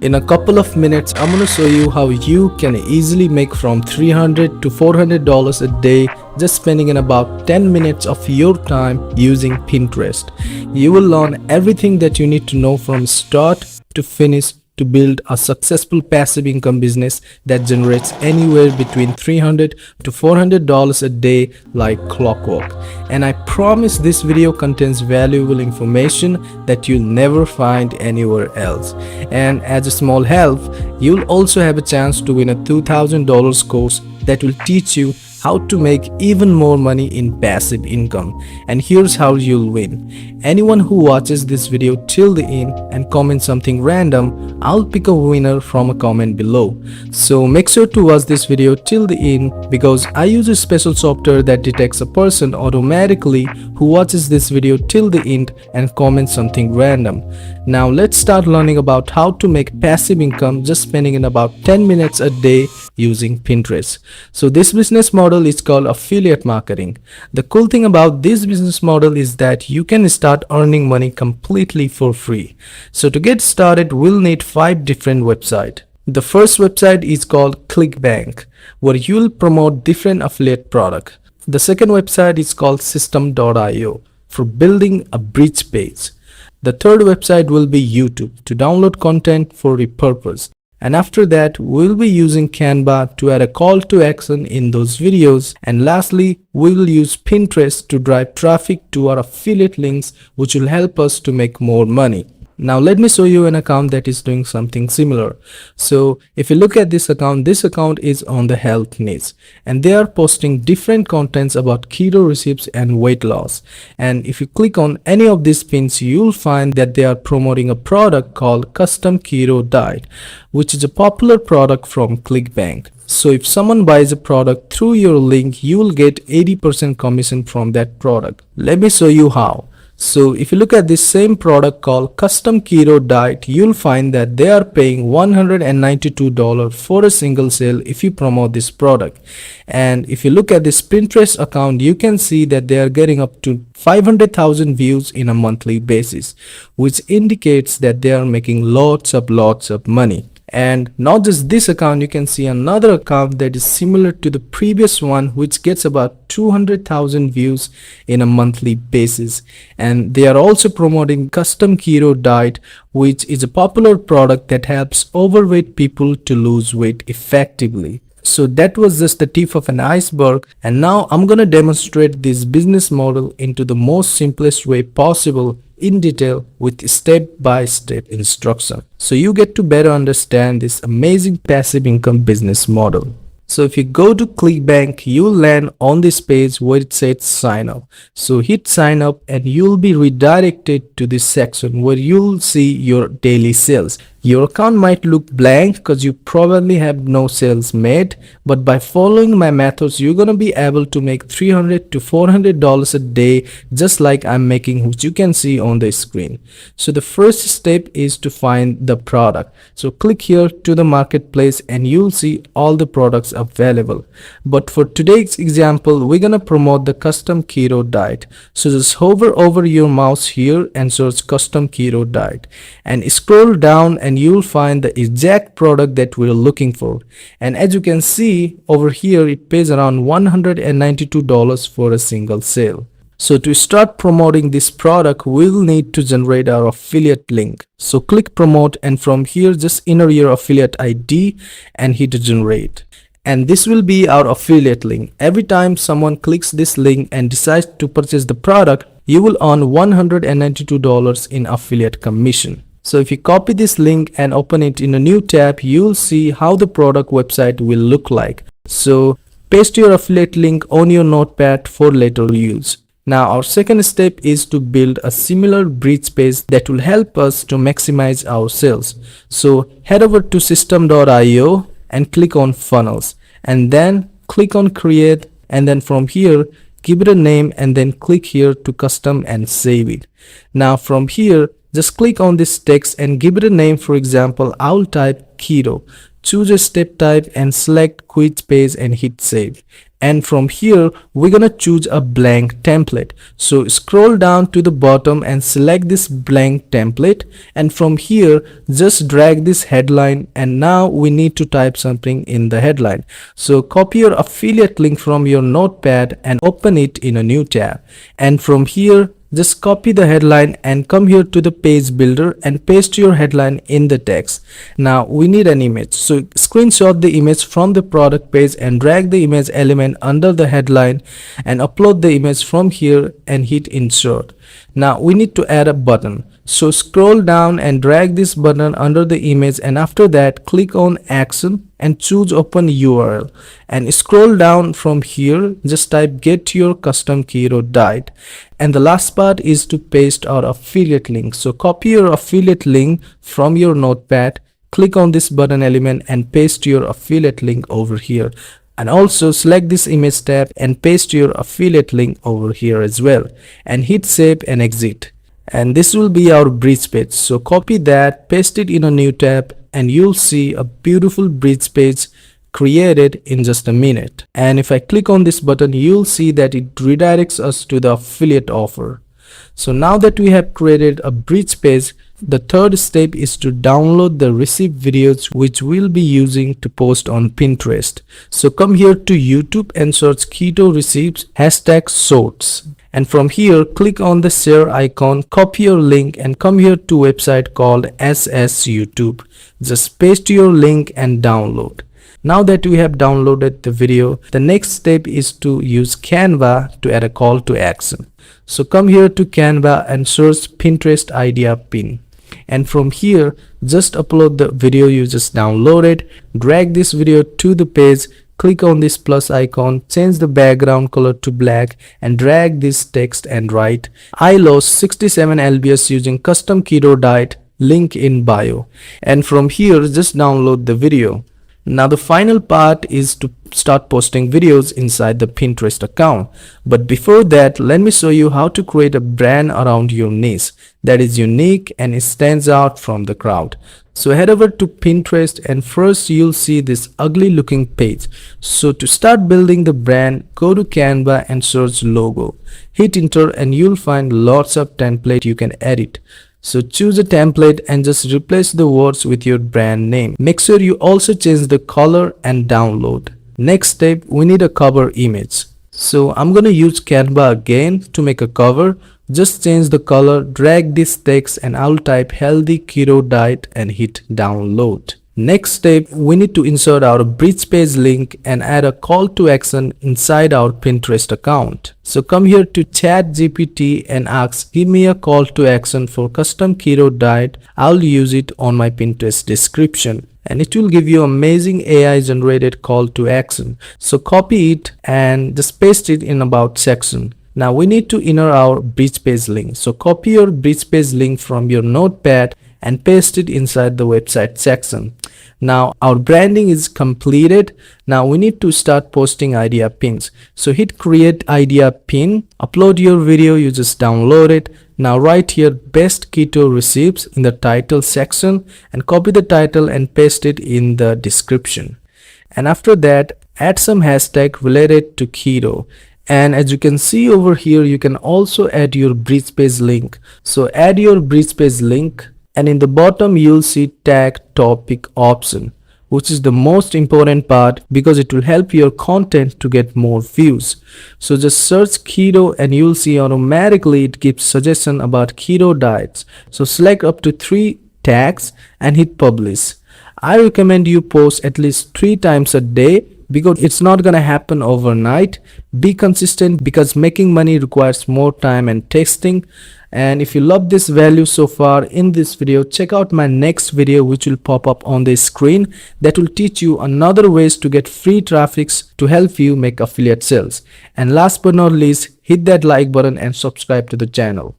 In a couple of minutes, I'm gonna show you how you can easily make from $300 to $400 a day just spending in about 10 minutes of your time using Pinterest. You will learn everything that you need to know from start to finish to build a successful passive income business that generates anywhere between $300 to $400 a day like clockwork. And I promise this video contains valuable information that you'll never find anywhere else. And as a small help, you'll also have a chance to win a $2,000 course that will teach you how to make even more money in passive income. And here's how you'll win. Anyone who watches this video till the end and comments something random, I'll pick a winner from a comment below. So make sure to watch this video till the end because I use a special software that detects a person automatically who watches this video till the end and comments something random. Now let's start learning about how to make passive income just spending in about 10 minutes a day using Pinterest. So this business model is called affiliate marketing. The cool thing about this business model is that you can start earning money completely for free. So to get started, we'll need 5 different websites. The first website is called clickbank, where you'll promote different affiliate products. The second website is called Systeme.io for building a bridge page. The third website will be YouTube to download content for repurpose. And after that, we'll be using Canva to add a call to action in those videos. And lastly, we will use Pinterest to drive traffic to our affiliate links, which will help us to make more money. Now let me show you an account that is doing something similar. So if you look at this account is on the health niche and they are posting different contents about keto recipes and weight loss. And if you click on any of these pins, you'll find that they are promoting a product called Custom Keto Diet, which is a popular product from ClickBank. So if someone buys a product through your link, you will get 80% commission from that product. Let me show you how. So if you look at this same product called Custom Keto Diet, you'll find that they are paying $192 for a single sale if you promote this product. And if you look at this Pinterest account, you can see that they are getting up to 500,000 views in a monthly basis, which indicates that they are making lots of money. And not just this account, you can see another account that is similar to the previous one, which gets about 200,000 views in a monthly basis. And they are also promoting Custom Keto Diet, which is a popular product that helps overweight people to lose weight effectively. So that was just the tip of an iceberg, and now I'm gonna demonstrate this business model into the most simplest way possible in detail with step-by-step instruction, so you get to better understand this amazing passive income business model. So if you go to ClickBank, you'll land on this page where it says sign up. So hit sign up and you'll be redirected to this section where you'll see your daily sales. Your account might look blank because you probably have no sales made, but by following my methods, you're going to be able to make $300 to $400 a day, just like I'm making, which you can see on the screen. So the first step is to find the product. So click here to the marketplace and you'll see all the products available. But for today's example, we're going to promote the Custom Keto Diet. So just hover over your mouse here and search Custom Keto Diet and scroll down and you'll find the exact product that we're looking for. And as you can see over here, it pays around $192 for a single sale. So to start promoting this product, we'll need to generate our affiliate link. So click promote and from here just enter your affiliate ID and hit generate. And this will be our affiliate link. Every time someone clicks this link and decides to purchase the product, you will earn $192 in affiliate commission. So if you copy this link and open it in a new tab, you'll see how the product website will look like. So paste your affiliate link on your notepad for later use. Now our second step is to build a similar bridge page that will help us to maximize our sales. So head over to Systeme.io and click on funnels and then click on create, and then from here give it a name and then click here to custom and save it. Now from here just click on this text and give it a name. For example, I'll type keto, choose a step type and select quiz page and hit save. and from here we're gonna choose a blank template. So scroll down to the bottom and select this blank template, and from here just drag this headline, and now we need to type something in the headline. So copy your affiliate link from your notepad and open it in a new tab, and from here just copy the headline and come here to the page builder and paste your headline in the text. Now we need an image, so screenshot the image from the product page and drag the image element under the headline and upload the image from here and hit insert. Now we need to add a button, so scroll down and drag this button under the image, and after that click on action and choose open URL, and scroll down from here, just type get your custom keto diet, and the last part is to paste our affiliate link. So copy your affiliate link from your notepad, click on this button element and paste your affiliate link over here, and also select this image tab and paste your affiliate link over here as well, and hit save and exit. And this will be our bridge page, so copy that, paste it in a new tab, and you'll see a beautiful bridge page created in just a minute. And if I click on this button, you'll see that it redirects us to the affiliate offer. So now that we have created a bridge page, the third step is to download the receipt videos which we'll be using to post on Pinterest. So come here to YouTube and search keto recipes #shorts, and from here click on the share icon, copy your link and come here to website called SS YouTube. Just paste your link and download. Now that we have downloaded the video, the next step is to use Canva to add a call to action. So come here to Canva and search Pinterest idea pin, and from here just upload the video you just downloaded, drag this video to the page, click on this plus icon, change the background color to black and drag this text and write I lost 67 lbs using custom keto diet, link in bio, and from here just download the video. Now the final part is to start posting videos inside the Pinterest account, but before that let me show you how to create a brand around your niche that is unique and it stands out from the crowd. So head over to Pinterest and first you'll see this ugly looking page. So to start building the brand, go to Canva and search logo, hit enter and you'll find lots of templates you can edit. So choose a template and just replace the words with your brand name. Make sure you also change the color and download. Next step, we need a cover image. So I'm gonna use Canva again to make a cover. Just change the color, drag this text and I'll type healthy keto diet and hit download. Next step, we need to insert our bridge page link and add a call to action inside our Pinterest account. So come here to ChatGPT and ask, give me a call to action for custom keto diet. I'll use it on my Pinterest description, and it will give you amazing AI generated call to action. So copy it and just paste it in about section. Now we need to enter our bridge page link. So copy your bridge page link from your notepad and paste it inside the website section. Now our branding is completed. Now we need to start posting idea pins. So hit create idea pin, upload your video you just downloaded. Now write here best keto recipes in the title section and copy the title and paste it in the description. And after that add some hashtag related to keto. And as you can see over here, you can also add your bridge page link. So add your bridge page link, and in the bottom you'll see tag topic option, which is the most important part because it will help your content to get more views. So just search keto and you'll see automatically it gives suggestion about keto diets. So select up to 3 tags and hit publish. I recommend you post at least 3 times a day because it's not gonna happen overnight. Be consistent because making money requires more time and testing. And if you love this value so far in this video, check out my next video which will pop up on the screen that will teach you another ways to get free traffics to help you make affiliate sales. And last but not least, hit that like button and subscribe to the channel.